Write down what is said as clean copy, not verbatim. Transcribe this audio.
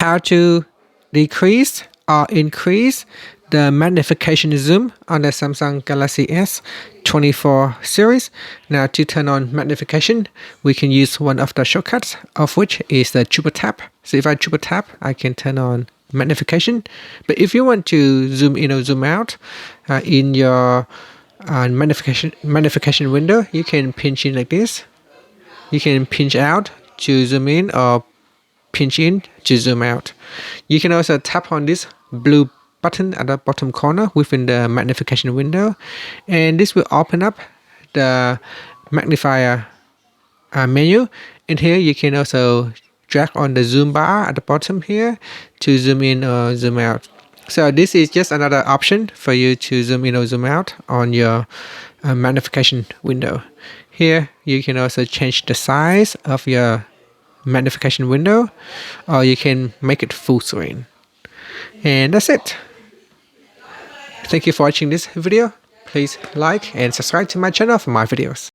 how to decrease or increase the magnification zoom on the Samsung Galaxy S24 series. Now to turn on magnification, we can use one of the shortcuts, of which is the triple tap. So if I triple tap, I can turn on magnification. But if you want to zoom in or zoom out in your magnification window, you can pinch in like this. You can pinch out to zoom in or pinch in to zoom out. You can also tap on this blue button at the bottom corner within the magnification window, and this will open up the magnifier menu. And here you can also drag on the zoom bar at the bottom here to zoom in or zoom out. So this is just another option for you to zoom in or zoom out on your magnification window. Here you can also change the size of your magnification window, or you can make it full screen. And that's it. Thank you for watching this video. Please like and subscribe to my channel for more videos.